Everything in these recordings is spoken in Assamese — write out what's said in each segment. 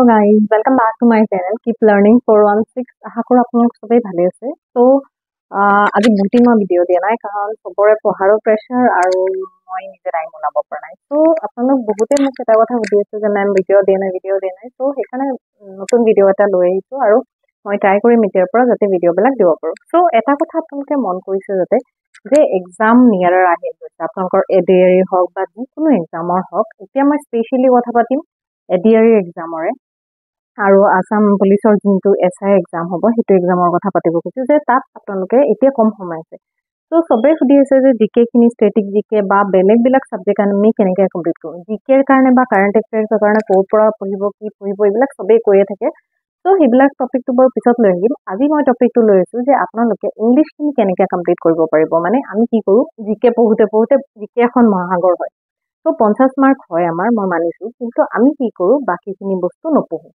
guys, welcome back to my channel. Keep learning 416. আশা কৰো আপোনালোক সবেই ভালে আছে। তো আজি বুটি মই ভিডিও দিয়া নাই কাৰণ সবৰে পঢ়াৰৰ প্ৰেছাৰ আৰু মই নিজে টাইম ওলাব পৰা নাই। তো আপোনালোক বহুতে মোক এটা কথা সুধি আছে যে মেম ভিডিও দিয়া নাই। তো সেইকাৰণে নতুন ভিডিও এটা লৈ আহিছো আৰু মই ট্ৰাই কৰিম এতিয়াৰ পৰা যাতে ভিডিওবিলাক দিব পাৰো। তো এটা কথা আপোনালোকে মন কৰিছে যাতে যে এক্সাম নিয়াৰৰ আহি গৈছে আপোনালোকৰ এডিআৰই হওক বা যিকোনো এক্সামৰ হওক। এতিয়া মই স্পেচিয়েলি কথা পাতিম এডিআৰই এক্সামৰে আৰু আসাম পুলিচৰ যোনটো এছআই এক্সাম হ'ব সেইটো এক্সামৰ কথা পাতিব খুজিছো যে তাত আপোনালোকে এতিয়া কম সময় আছে। তো সবেই সুধি আছে যে জিকে খিনি ষ্টেটিক জিকে বা বেলেগবিলাক ছাবজেক্ট আমি কেনেকৈ কমপ্লিট কৰোঁ। জিকেৰ কাৰণে বা কাৰেণ্ট এফেয়াৰ্ছৰ কাৰণে ক'ৰ পৰা পঢ়িব কি পঢ়িব এইবিলাক সবেই কৈয়ে থাকে। তো সেইবিলাক টপিকটো বাৰু পিছত লৈ আহিম। আজি মই টপিকটো লৈ আছো যে আপোনালোকে ইংলিছখিনি কেনেকৈ কমপ্লিট কৰিব পাৰিব। মানে আমি কি কৰোঁ জিকে পঢ়োতে জিকে এখন মহাসাগৰ হয়। তো 50 মাৰ্ক হয় আমাৰ, মই মানিছোঁ, কিন্তু আমি কি কৰোঁ বাকীখিনি বস্তু নপঢ়োঁ।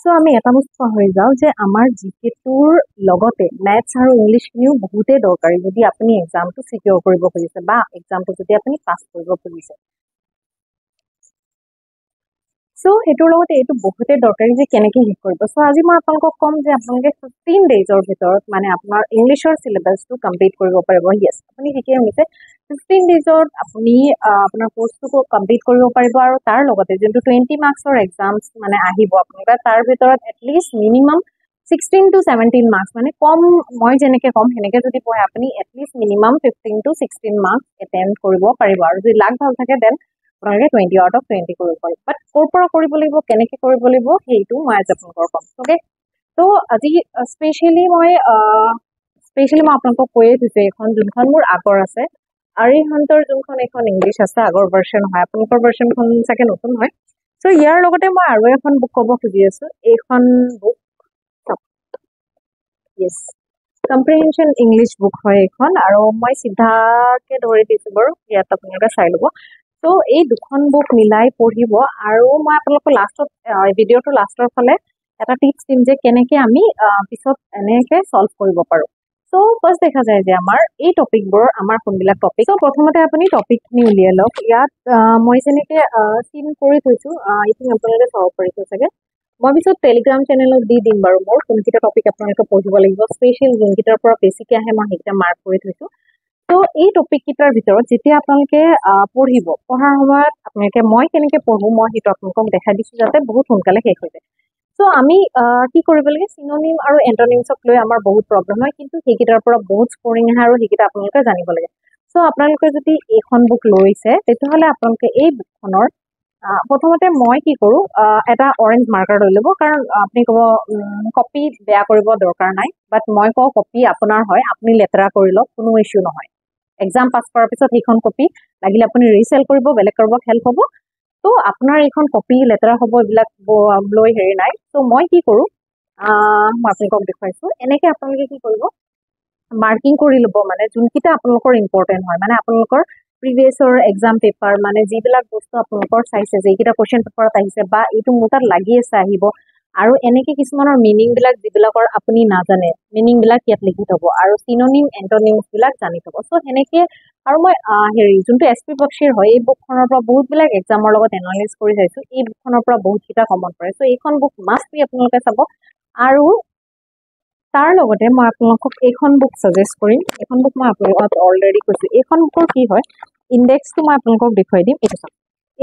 সো আমি এটা বস্তু পাহৰি যাওঁ যে আমাৰ জিকেটোৰ লগতে মেথছ আৰু ইংলিছখিনিও বহুতেই দৰকাৰী যদি আপুনি এক্সামটো চিকিউৰ কৰিব খুজিছে বা এক্সামটো যদি আপুনি পাছ কৰিব খুজিছে। সো সেইটোৰ লগতে এইটো বহুতেই দৰকাৰী যে কেনেকৈ শেষ কৰিব। সো আজি মই আপোনালোকক ক'ম যে আপোনালোকে 15 ডেইজৰ ভিতৰত মানে আপোনাৰ ইংলিছৰ চিলেবাছটো কমপ্লিট কৰিব পাৰিব। য়েছ, আপুনি ঠিকেই শুনিছে, 15 ডেইজত আপুনি আপোনাৰ কোৰ্চটো কমপ্লিট কৰিব পাৰিব আৰু তাৰ লগতে যোনটো 20 মাৰ্কছৰ এক্সামছ মানে আহিব আপোনালোকে তাৰ ভিতৰত এটলিষ্ট মিনিমাম 16 to 17 মাৰ্কছ মানে কম মই যেনেকৈ ক'ম সেনেকৈ যদি পঢ়ে আপুনি at least minimum 15 to 16 marks attempt কৰিব পাৰিব আৰু যদি লাক ভাল থাকে দেন আপোনালোকে 20 আউট অফ 20 কৰিব পাৰিব। বাট ক'ৰ পৰা কৰিব লাগিব কেনেকৈ কৰিব লাগিব সেইটো মই আজি আপোনালোকৰ ক'ম। অ'কে, তো আজি স্পেচিয়েলি মই আপোনালোকক কৈয়ে দিছোঁ এইখন যোনখন মোৰ আগৰ আছে আৰিহান্তৰ যোনখন এখন ইংলিছ আছে আগৰ ভাৰ্চন হয়, আপোনালোকৰ ভাৰ্চনখন চাগে নতুন হয়। চ' ইয়াৰ লগতে মই আৰু এখন বুক ক'ব খুজি আছোঁ। এইখন বুক য়েছ কম্প্ৰিহেনশ্যন ইংলিছ বুক হয় এইখন আৰু মই চিধাকে ধৰি দিছোঁ বাৰু, ইয়াত আপোনালোকে চাই ল'ব। ত' এই দুখন বুক মিলাই পঢ়িব আৰু মই আপোনালোকৰ লাষ্টত ভিডিঅ'টোৰ লাষ্টৰ ফালে এটা টিপছ দিম যে কেনেকৈ আমি পিছত এনেকৈ ছল্ভ কৰিব পাৰোঁ। চ' ফাৰ্ষ্ট দেখা যায় যে আমাৰ এই টপিকবোৰ আমাৰ কোনবিলাক টপিক। চ' প্ৰথমতে আপুনি টপিকখিনি উলিয়াই লওক। ইয়াত মই যেনেকৈ চিন কৰি থৈছোঁ এইখিনি আপোনালোকে চাব পাৰিছে চাগে। মই পিছত টেলিগ্ৰাম চেনেলত দি দিম বাৰু মোৰ কোনকেইটা টপিক আপোনালোকে পঢ়িব লাগিব। স্পেচিয়েল যোনকেইটাৰ পৰা বেছিকৈ আহে মই সেইকেইটা মাৰ্ক কৰি থৈছোঁ। তো এই টপিককেইটাৰ ভিতৰত যেতিয়া আপোনালোকে পঢ়িব পঢ়াৰ সময়ত আপোনালোকে মই কেনেকৈ পঢ়োঁ মই সেইটো আপোনালোকক দেখাই দিছোঁ যাতে বহুত সোনকালে শেষ হৈ যায়। চ' আমি কি কৰিব লাগে চিননিম আৰু এণ্টনিমছক লৈ আমাৰ বহুত প্ৰব্লেম হয়, কিন্তু সেইকেইটাৰ পৰা বহুত স্ক'ৰিং আহে আৰু সেইকেইটা আপোনালোকে জানিব লাগে। চ' আপোনালোকে যদি এইখন বুক লৈছে তেতিয়াহ'লে আপোনালোকে এই বুকখনৰ প্ৰথমতে মই কি কৰোঁ এটা অৰেঞ্জ মাৰ্কাৰ লৈ ল'ব, কাৰণ আপুনি ক'ব কপি বেয়া কৰিব দৰকাৰ নাই, বাট মই কওঁ কপি আপোনাৰ হয় আপুনি লেতেৰা কৰি লওক, কোনো ইছ্যু নহয়। এক্সাম পাছ কৰাৰ পিছত সেইখন কপি লাগিলে আপুনি ৰিচেল কৰিব, বেলেগ কাৰোবাক হেল্প হ'ব। তো আপোনাৰ এইখন কপি লেতেৰা হ'ব এইবিলাক লৈ হেৰি নাই। ত' মই কি কৰোঁ মই আপোনালোকক দেখুৱাইছোঁ এনেকৈ আপোনালোকে কি কৰিব মাৰ্কিং কৰি ল'ব মানে যোনকেইটা আপোনালোকৰ ইম্পৰ্টেণ্ট হয়, মানে আপোনালোকৰ প্ৰিভিয়াছৰ এক্সাম পেপাৰ মানে যিবিলাক বস্তু আপোনালোকৰ চাইছে যে এইকেইটা কুৱেশ্যন পেপাৰত আহিছে বা এইটো মোৰ তাত লাগি আছে আহিব আৰু এনেকৈ কিছুমানৰ মিনিংবিলাক যিবিলাকৰ আপুনি নাজানে মিনিংবিলাক ইয়াত লিখি থ'ব আৰু চিননিম এণ্টনিমছবিলাক জানি থ'ব। চ' সেনেকৈ আৰু মই যোনটো SP বক্সিৰ হয় এই বুকখনৰ পৰা বহুতবিলাক এক্সামৰ লগত এনালাইজ কৰি চাইছোঁ, এই বুকখনৰ পৰা বহুতকেইটা কমন পৰে। চ' এইখন বুক মাষ্ট বি আপোনালোকে চাব আৰু তাৰ লগতে মই আপোনালোকক এইখন বুক ছাজেষ্ট কৰিম। এইখন বুক মই আপোনালোকক অলৰেডি কৈছোঁ। এইখন বুকৰ কি হয় ইণ্ডেক্সটো মই আপোনালোকক দেখুৱাই দিম। এইটো চাওক,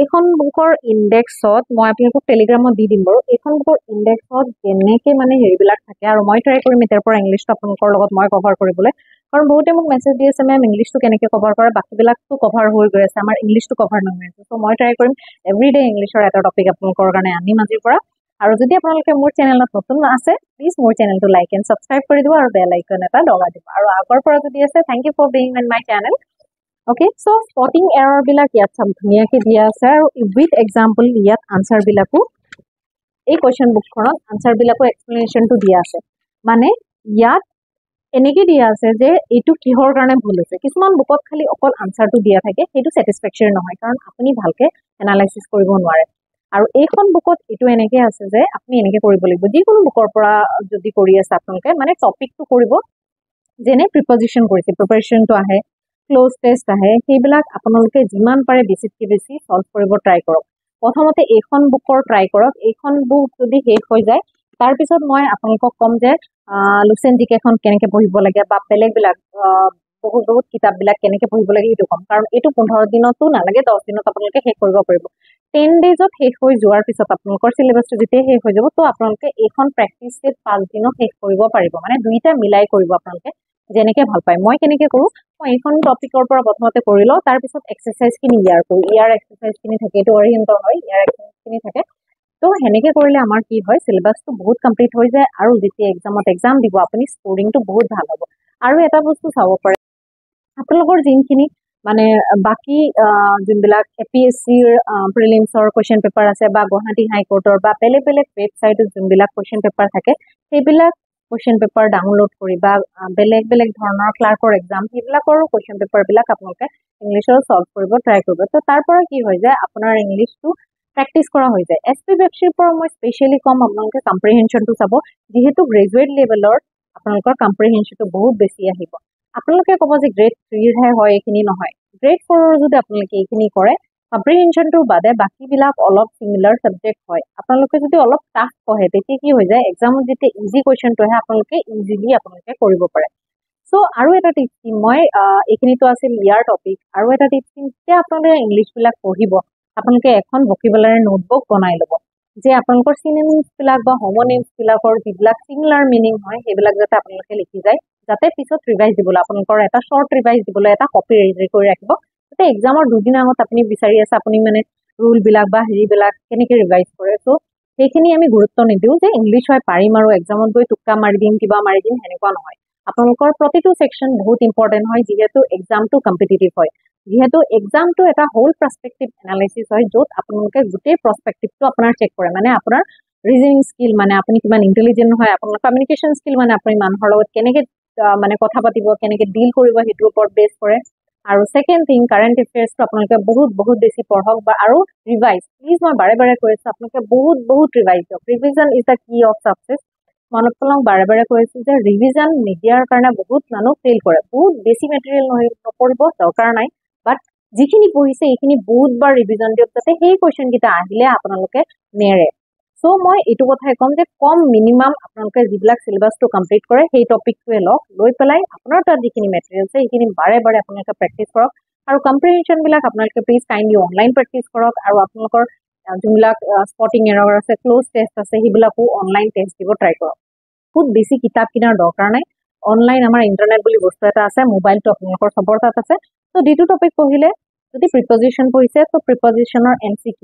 এইখন বুকৰ ইণ্ডেক্সত মই আপোনালোকক টেলিগ্ৰামত দি দিম বাৰু। এইখন বুকৰ ইণ্ডেক্সত যেনেকৈ মানে হেৰিবিলাক থাকে আৰু মই ট্ৰাই কৰিম এতিয়াৰ পৰা ইংলিছটো আপোনালোকৰ লগত মই কভাৰ কৰিবলৈ, কাৰণ বহুতে মোক মেছেজ দি আছে মেম ইংলিছটো কেনেকৈ কভাৰ কৰে, বাকীবিলাকতো কভাৰ হৈ গৈ আছে আমাৰ ইংলিছটো কভাৰ নহয় আছে। চ' মই ট্ৰাই কৰিম এভৰিডে ইংলিছৰ এটা টপিক আপোনালোকৰ কাৰণে আনিম আজিৰ পৰা। আৰু যদি আপোনালোকে মোৰ চেনেলত নতুন আছে প্লিজ মোৰ চেনেলটো লাইক এণ্ড ছাবস্ক্ৰাইব কৰি দিব আৰু বেল আইকন এটা দবাই দিব। আৰু আগৰ পৰা যদি আছে thank you for being in my channel. Okay, so' spotting এৰৰবিলাক ইয়াত চব ধুনীয়াকৈ দিয়া আছে আৰু উইথ এক্সাম্পল ইয়াত আনচাৰবিলাকো এই কুৱেশ্যন বুকখনত আনচাৰবিলাকো এক্সপ্লেনেশ্যনটো দিয়া আছে। মানে ইয়াত এনেকৈ দিয়া আছে যে এইটো কিহৰ কাৰণে ভুল হৈছে। কিছুমান বুকত খালি অকল আনচাৰটো দিয়া থাকে, সেইটো ছেটিছফেকশ্যন নহয় কাৰণ আপুনি ভালকৈ এনালাইচিছ কৰিব নোৱাৰে। আৰু এইখন বুকত এইটো এনেকৈ আছে যে আপুনি এনেকৈ কৰিব লাগিব যিকোনো বুকৰ পৰা যদি কৰি আছে আপোনালোকে মানে টপিকটো কৰিব যেনে প্ৰিপজিশ্যন কৰিছে প্ৰিপাৰেশ্যনটো আহে, ক্ল'জ টেষ্ট আহে, সেইবিলাক আপোনালোকে যিমান পাৰে বেছিতকৈ বেছি ছল্ভ কৰিব ট্ৰাই কৰক। প্ৰথমতে এইখন বুকৰ ট্ৰাই কৰক। এইখন বুক যদি শেষ হৈ যায় তাৰপিছত মই আপোনালোকক ক'ম যে লুচেন জিকেখন কেনেকৈ পঢ়িব লাগে বা বেলেগবিলাক বহুত কিতাপবিলাক কেনেকৈ পঢ়িব লাগে সেইটো ক'ম। কাৰণ এইটো 15 দিনতো নালাগে, 10 দিনত আপোনালোকে শেষ কৰিব পাৰিব। 10 ডেইজত শেষ হৈ যোৱাৰ পিছত আপোনালোকৰ চিলেবাছটো যেতিয়া শেষ হৈ যাব তো আপোনালোকে এইখন প্ৰেক্টিচ ছেট 5 দিনত শেষ কৰিব পাৰিব। মানে দুইটা মিলাই কৰিব আপোনালোকে যেনেকৈ ভাল পায়। মই কেনেকৈ কৰোঁ, মই এইখন টপিকৰ পৰা প্ৰথমতে কৰি লওঁ, তাৰপিছত এক্সাৰচাইজখিনি ইয়াৰ কৰোঁ। ইয়াৰ এক্সাৰচাইজখিনি থাকে, এইটো অৰিয়েণ্টৰ হয়, ইয়াৰ এক্সাৰচাইজখিনি থাকে। তো সেনেকৈ কৰিলে আমাৰ কি হয়, চিলেবাছটো বহুত কমপ্লিট হৈ যায় আৰু যেতিয়া এক্সাম দিব আপুনি স্ক'ৰিংটো বহুত ভাল হ'ব। আৰু এটা বস্তু চাব পাৰে, আপোনালোকৰ যোনখিনি মানে বাকী যোনবিলাক APSCৰ প্ৰিলিমছৰ কুৱেশ্যন পেপাৰ আছে বা গুৱাহাটী হাইকোৰ্টৰ বা বেলেগ ৱেবছাইটত যোনবিলাক কুৱেশ্যন পেপাৰ থাকে সেইবিলাক কুৱেশ্যন পেপাৰ ডাউনলোড কৰি বা বেলেগ ধৰণৰ ক্লাৰ্কৰ এক্সাম সেইবিলাকৰো কুৱেশ্যন পেপাৰবিলাক আপোনালোকে ইংলিছৰ ছল্ভ কৰিব ট্ৰাই কৰিব। তো তাৰ পৰা কি হৈ যায়, আপোনাৰ ইংলিছটো প্ৰেক্টিচ কৰা হৈ যায়। SP বেপচিৰ পৰা মই স্পেচিয়েলি ক'ম আপোনালোকে কম্প্ৰিহেনশ্যনটো চাব, যিহেতু গ্ৰেজুৱেট লেভেলৰ আপোনালোকৰ কম্প্ৰিহেনশ্যনটো বহুত বেছি আহিব। আপোনালোকে ক'ব যে গ্ৰেড 3হে হয়, এইখিনি নহয়। গ্ৰেড 4ৰ যদি আপোনালোকে এইখিনি কৰে, কম্প্ৰিহেনশ্যনটো বাদে বাকীবিলাক অলপ চিমিলাৰ ছাবজেক্ট হয়। আপোনালোকে যদি অলপ টাফ পঢ়ে তেতিয়া কি হৈ যায়, এক্সামত যেতিয়া ইজি কুৱেশ্যনটো আহে আপোনালোকে ইজিলি কৰিব পাৰে। চ' আৰু এটা টিপছ দিম মই, এইখিনিতো আছিল ইয়াৰ টপিক। আৰু এটা টিপছ দিম, যেতিয়া আপোনালোকে ইংলিছবিলাক পঢ়িব আপোনালোকে এখন ভকেবুলাৰী নোটবুক বনাই ল'ব, যে আপোনালোকৰ চিননিমছবিলাক বা হোমনিমছবিলাকৰ যিবিলাক চিমিলাৰ মিনিং হয় সেইবিলাক যাতে আপোনালোকে লিখি যায়, যাতে পিছত ৰিভাইজ দিবলৈ আপোনালোকৰ এটা শ্বৰ্ট ৰিভাইজ দিবলৈ এটা কপি ৰেডি কৰি ৰাখিব। যাতে এক্সামৰ দুদিন আগত আপুনি বিচাৰি আছে আপুনি মানে ৰুলবিলাক বা হেৰিবিলাক কেনেকৈ ৰিভাইজ কৰে। ত' সেইখিনি আমি গুৰুত্ব নিদিওঁ যে ইংলিছ হয় পাৰিম আৰু এক্সামত গৈ টোক্কা মাৰি দিম, কিবা মাৰি দিম, সেনেকুৱা নহয়। আপোনালোকৰ প্ৰতিটো ছেকশ্যন বহুত ইম্পৰ্টেণ্ট হয়, যিহেতু এক্সামটো কম্পিটিটিভ হয়। যিহেতু এক্সামটো এটা হোল পাৰ্চপেক্টিভ এনালাইচিছ হয়, য'ত আপোনালোকে গোটেই পাৰ্চপেক্টিভটো আপোনাৰ চেক কৰে। মানে আপোনাৰ ৰিজনিং স্কিল, মানে আপুনি কিমান ইণ্টেলিজেণ্ট হয়, আপোনাৰ কমিউনিকেশ্যন স্কিল, মানে আপুনি মানুহৰ লগত কেনেকৈ মানে কথা পাতিব, কেনেকৈ ডিল কৰিব, সেইটোৰ ওপৰত বেছ কৰে। আৰু ছেকেণ্ড থিং, কাৰেণ্ট এফেয়াৰ্ছটো আপোনালোকে বহুত বেছি পঢ়ক বা আৰু ৰিভাইজ। প্লিজ মই বাৰে কৈ আছোঁ, আপোনালোকে বহুত ৰিভাইজ দিয়ক। ৰিভিজন ইজ দ্য কি অফ ছাকচেছ। মই আপোনালোক বাৰে কৈ আছোঁ যে ৰিভিজন নিদিয়াৰ কাৰণে বহুত মানুহ ফেইল কৰে। বহুত বেছি মেটেৰিয়েল নপঢ়িব, দৰকাৰ নাই, বাট যিখিনি পঢ়িছে এইখিনি বহুতবাৰ ৰিভিজন দিয়ক, যাতে সেই কুৱেশ্যনকেইটা আহিলে আপোনালোকে নেৰে। চ' মই এইটো কথাই ক'ম যে কম মিনিমাম আপোনালোকে যিবিলাক চিলেবাছটো কমপ্লিট কৰে সেই টপিকটোৱে লওক, লৈ পেলাই আপোনাৰ তাত যিখিনি মেটেৰিয়েল আছে সেইখিনি বাৰে আপোনালোকে প্ৰেক্টিচ কৰক। আৰু কম্প্ৰিহেনশ্যনবিলাক আপোনালোকে প্লিজ কাইণ্ডলি অনলাইন প্ৰেক্টিচ কৰক। আৰু আপোনালোকৰ যোনবিলাক স্পটিং এৰৰ আছে, ক্ল'জ টেষ্ট আছে, সেইবিলাকো অনলাইন টেষ্ট দিব ট্ৰাই কৰক। বহুত বেছি কিতাপ কিনাৰ দৰকাৰ নাই। অনলাইন আমাৰ ইণ্টাৰনেট বুলি বস্তু এটা আছে, মোবাইলটো আপোনালোকৰ চবৰ তাত আছে। ত' যিটো টপিক পঢ়িলে, যদি প্ৰিপজিশ্যন পঢ়িছে ত' প্ৰিপজিশ্যনৰ MCQ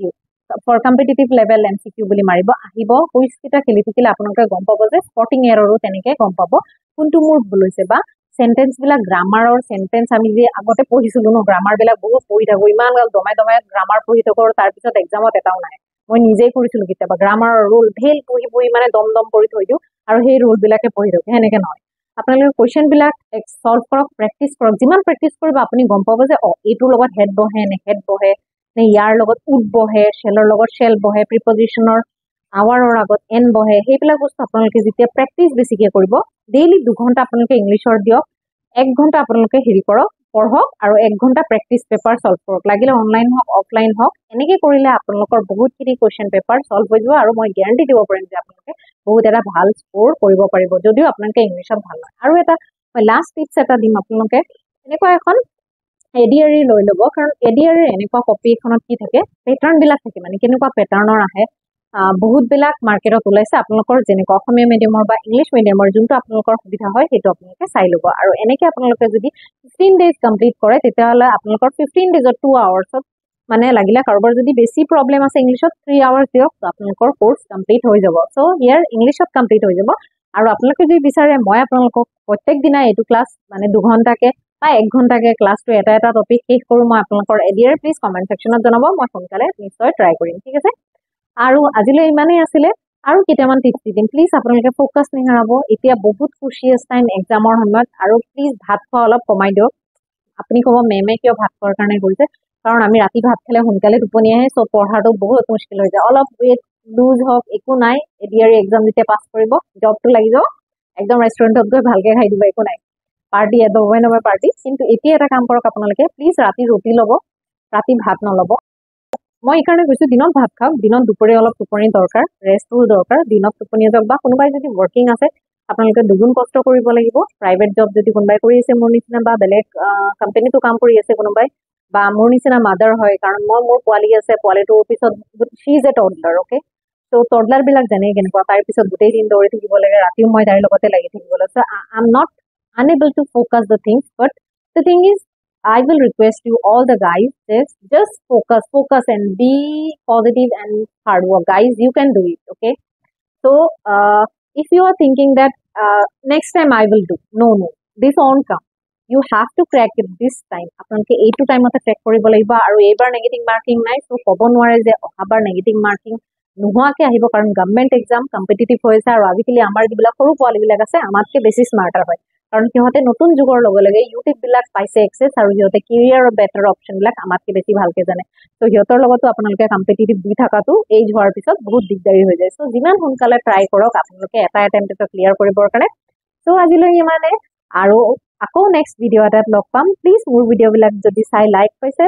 for competitive level MCQ বুলি মাৰিব, আহিব। কুইজকেইটা খেলি থাকিলে আপোনালোকে গম পাব যে স্পটিং এৰৰো তেনেকৈ গম পাব কোনটো মোৰ ভুল হৈছে। বা চেণ্টেন্সবিলাক, গ্ৰামাৰৰ চেণ্টেন্স আমি যে আগতে পঢ়িছিলোঁ ন, গ্ৰামাৰবিলাক বহুত পঢ়ি থাকোঁ, ইমান গাল দমাই গ্ৰামাৰ পঢ়ি থাকোঁ, আৰু তাৰপিছত এক্সামত এটাও নাই। মই নিজেই কৰিছিলোঁ কেতিয়াবা, গ্ৰামাৰৰ ৰুল ঢেৰ পঢ়ি মানে দম কৰি থৈ দিওঁ আৰু সেই ৰুলবিলাকে পঢ়ি থাকোঁ। সেনেকৈ নহয়, আপোনালোকে কুৱেশ্যনবিলাক ছল্ভ কৰক, প্ৰেক্টিচ কৰক। যিমান প্ৰেক্টিচ কৰিব আপুনি গম পাব যে এইটোৰ লগত হেড বহে নে হেড বহে, নে ইয়াৰ লগত উড বহে, শ্বেলৰ লগত শ্বেল বহে, প্ৰিপজিশ্যনৰ আৱাৰৰ আগত এন বহে। সেইবিলাক বস্তু আপোনালোকে যেতিয়া প্ৰেক্টিচ বেছিকৈ কৰিব, ডেইলি 2 ঘণ্টা আপোনালোকে ইংলিছৰ দিয়ক, 1 ঘণ্টা আপোনালোকে পঢ়ক আৰু 1 ঘণ্টা প্ৰেক্টিচ পেপাৰ ছল্ভ কৰক। লাগিলে অনলাইন হওক অফলাইন হওক, এনেকৈ কৰিলে আপোনালোকৰ বহুতখিনি কুৱেশ্যন পেপাৰ ছল্ভ হৈ যাব। আৰু মই গেৰাণ্টি দিব পাৰিম যে আপোনালোকে বহুত এটা ভাল স্ক'ৰ কৰিব পাৰিব, যদিও আপোনালোকে ইংলিছত ভাল নহয়। আৰু এটা মই লাষ্ট টিপছ এটা দিম, আপোনালোকে এনেকুৱা এখন ADRE লৈ ল'ব। কাৰণ ADRE এনেকুৱা কপি এখনত কি থাকে, পেটাৰ্ণবিলাক থাকে, মানে কেনেকুৱা পেটাৰ্ণৰ আহে। বহুতবিলাক মাৰ্কেটত ওলাইছে, আপোনালোকৰ যেনেকুৱা অসমীয়া মিডিয়ামৰ বা ইংলিছ মিডিয়ামৰ যোনটো আপোনালোকৰ সুবিধা হয় সেইটো আপোনালোকে চাই ল'ব। আৰু এনেকৈ আপোনালোকে যদি 15 ডেইজ কমপ্লিট কৰে, তেতিয়াহ'লে আপোনালোকৰ 15 ডেইজত 2 আৱাৰ্ছত, মানে লাগিলে কাৰোবাৰ যদি বেছি প্ৰব্লেম আছে ইংলিছত 3 আৱাৰ্ছ দিয়ক, আপোনালোকৰ কোৰ্চ কমপ্লিট হৈ যাব। চ' ইয়াৰ ইংলিছত কমপ্লিট হৈ যাব। আৰু আপোনালোকে যদি বিচাৰে মই আপোনালোকক প্ৰত্যেক দিনাই এইটো ক্লাছ মানে 2 ঘণ্টাকৈ বা 1 ঘণ্টাকৈ ক্লাছটো এটা টপিক শেষ কৰোঁ, মই আপোনালোকৰ ADRE প্লিজ কমেণ্ট ছেকশ্যনত জনাব, মই সোনকালে নিশ্চয় ট্ৰাই কৰিম, ঠিক আছে। আৰু আজিলৈ ইমানেই আছিলে। আৰু কেইটামান টিপছ দি দিম, প্লিজ আপোনালোকে ফ'কাছ নেহেৰাব। এতিয়া বহুত কুচিয়াছ টাইম এক্সামৰ সময়ত, আৰু প্লিজ ভাত খোৱা অলপ কমাই দিয়ক। আপুনি ক'ব মেমে কিয় ভাত খোৱাৰ কাৰণে কৰিছে, কাৰণ আমি ৰাতি ভাত খালে সোনকালে টোপনি আহে, চ' পঢ়াটো বহুত মুস্কিল হৈ যায়। অলপ ৱেট লুজ হওক, একো নাই। ADRE এক্সাম যেতিয়া পাছ কৰিব, জবটো লাগি যাব, একদম ৰেষ্টুৰেণ্টত গৈ ভালকৈ খাই দিব, একো নাই। পাৰ্টি নহয় পাৰ্টি। কিন্তু এতিয়া এটা কাম কৰক আপোনালোকে, প্লিজ ৰাতি ৰুটি ল'ব, ৰাতি ভাত নল'ব। মই এইকাৰণে কৈছো দিনত ভাত খাওক, দিনত দুপৰীয়া অলপ টোপনি দৰকাৰ, ৰেষ্টটো দৰকাৰ, দিনত টোপনি যাওক, বা কোনোবাই যদি ৱৰ্কিং আছে আপোনালোকে দুগুণ কষ্ট কৰিব লাগিব। প্ৰাইভেট জব যদি কোনোবাই কৰি আছে মোৰ নিচিনা, বা বেলেগ কোম্পানীতো কাম কৰি আছে কোনোবাই, বা মোৰ নিচিনা মাদাৰ হয়, কাৰণ মোৰ পোৱালি আছে, পোৱালিটোৰ পিছত she is a toddler, okay. To' toddler বিলাক জানে কেনেকুৱা, তাৰ পিছত গোটেই দিন দৌৰি থাকিব লাগে, ৰাতিও মই তাইৰ লগতে লাগি থাকিব লাগে। So' I am not unable to focus the things, but the thing is I will request you all the guys, just focus and be positive and hard work, guys. You can do it, okay? So if you are thinking that next time I will do, no, this won't come. You have to crack it this time. আপোনালোকে এইটো টাইমতে ক্ৰেক কৰিব লাগিব, আৰু এইবাৰ নেগেটিভ মাৰ্কিং নাই, চ' ক'ব নোৱাৰে যে অহাবাৰ নেগেটিভ মাৰ্কিং নোহোৱাকে আহিব, কাৰণ গভৰ্ণমেণ্ট এক্সাম কম্পিটিটিভ হৈছে, আৰু আজিকালি আমাৰ যিবিলাক সৰু পোৱালীবিলাক আছে আমাতকে বেছি স্মাৰ্টাৰ হয়, কাৰণ সিহঁতে নতুন যুগৰ লগে লগে ইউটিউব বিলাক পাইছে এক্সেছ, আৰু সিহঁতে কেৰিয়াৰৰ বেটাৰ অপশ্যন বিলাক আমাতকে বেছি ভালকে জানে। ত' সিহঁতৰ লগতো আপোনালোকে কম্পিটিটিভ দি থকাটো এইজ হোৱাৰ পিছত বহুত দিগদাৰী হৈ যায়। চ' যিমান সোনকালে ট্ৰাই কৰক আপোনালোকে এটা এটেম্পটে ক্লিয়াৰ কৰিবৰ কাৰণে। চ' আজিলৈ ইমানে, আৰু আকৌ নেক্সট ভিডিঅ' এটাত লগ পাম। প্লিজ মোৰ ভিডিঅ'বিলাক যদি চাই লাইক পাইছে,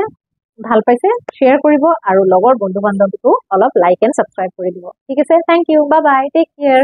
ভাল পাইছে, শ্বেয়াৰ কৰিব, আৰু লগৰ বন্ধু বান্ধৱীকো অলপ লাইক এণ্ড ছাবস্ক্ৰাইব কৰি দিব। ঠিক আছে, thank you, bye bye, take care.